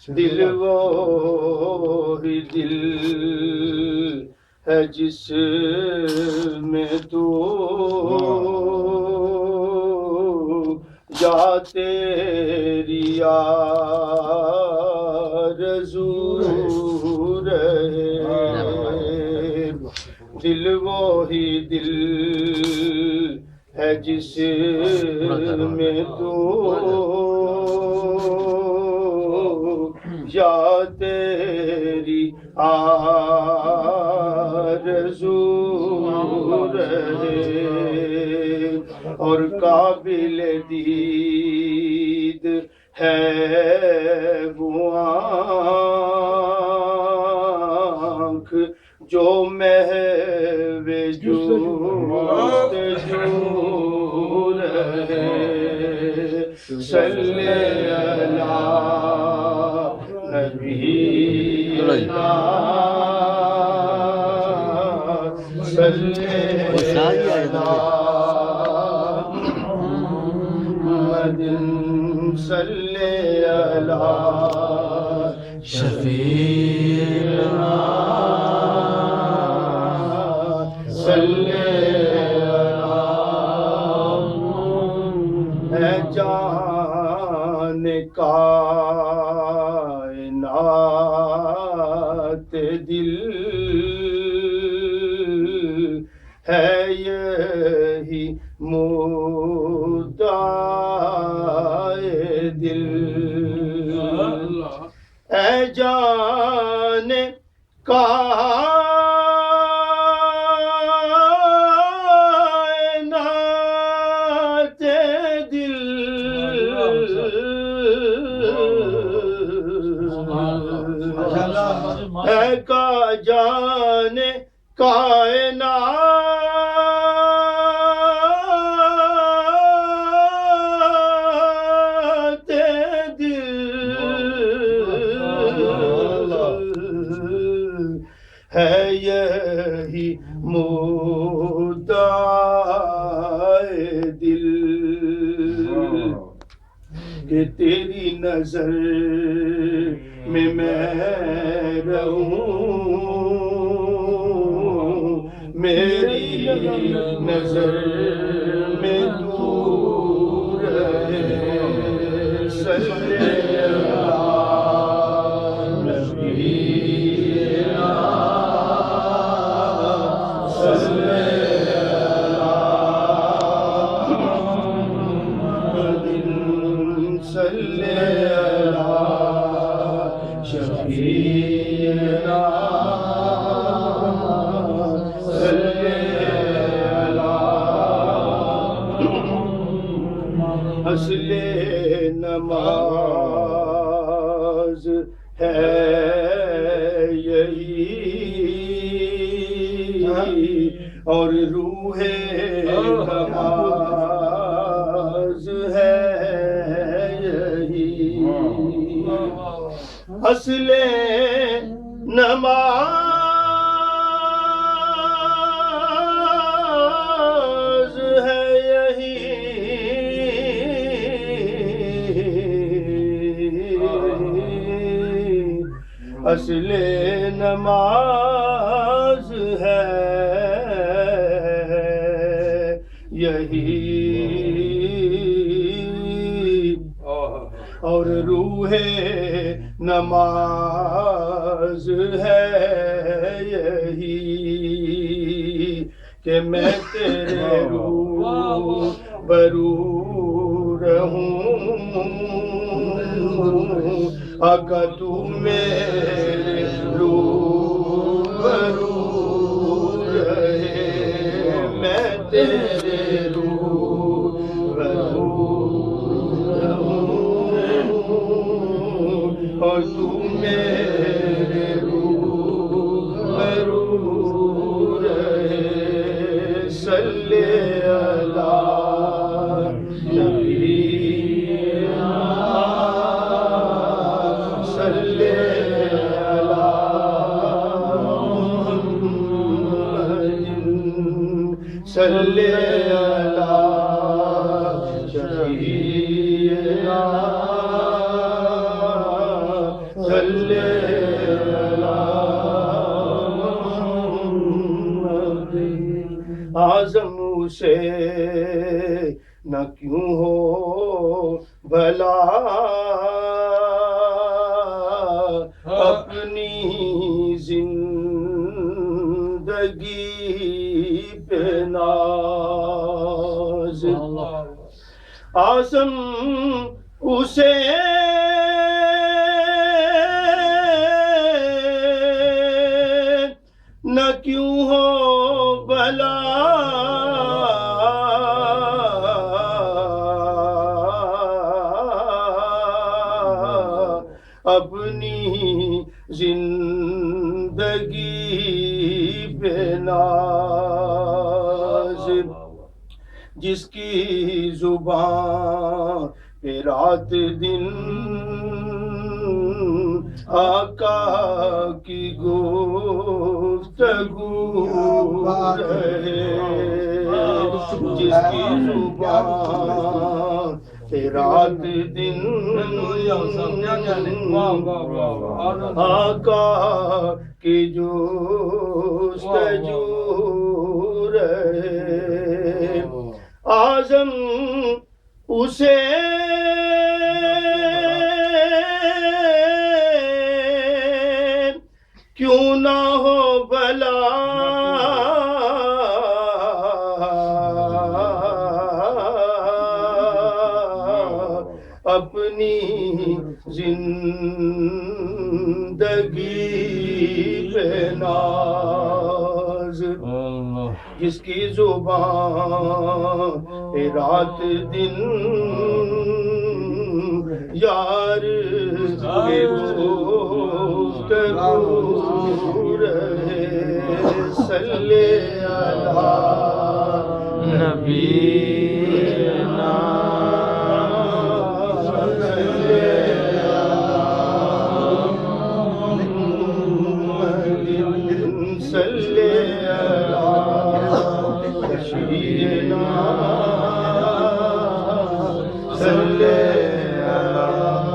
دل وہ ہی دل ہے جس میں تو یا تیری آرزو رہے، دل وہی دل ہے جس میں تو یا تیری آرزو رہے، اور قابل دید ہے وہ آنکھ جو محو جستجو رہے، صلی اللہ نبی صلی محمد صلی اللہ شفیعنا صلی اللہ، اے جان کائنات دل ہے یہی مدعائے دل، اے جان کائنات دل ہے کا جان کائنات دل ہے یہی مدعائے دل، کہ تیری نظر میں رہوں، میری نظر میں دور رہے، صلی اللہ نبی صلی اللہ صلی اللہ شفیعنا صلی اللہ، اصل نماز ہے یہی اور روح نماز ہے یہی، اصل نماز ہے یہی، اصل نماز ہے یہی، اور روح نماز ہے یہی، کہ میں تیرے روح برو رہوں، آقا تو میرے روبرو رہے میں تیرے روبرو رہوں اور تو میرے روبرو رہے صلی اللہ نبی صلی صلی اللہ شفیعنا صلی اللہ اعظم سے نہ کیوں ہو بھلا اپنی زندگی پہ ناز اعظم اسے نہ کیوں ہو بھلا اپنی زندگی پہ ناز جس کی زبان پہ رات دن آقا کی گفتگو رہے جس کی زبان پہ رات دن آقا کی جستجو رہے اعظم اسے کیوں نہ ہو بھلا اپنی زندگی پہ ناز جس کی زبان پہ رات دن یار کے گفتگو رہے صلی اللہ نبینا صلی اللہ شفیعنا صلی اللہ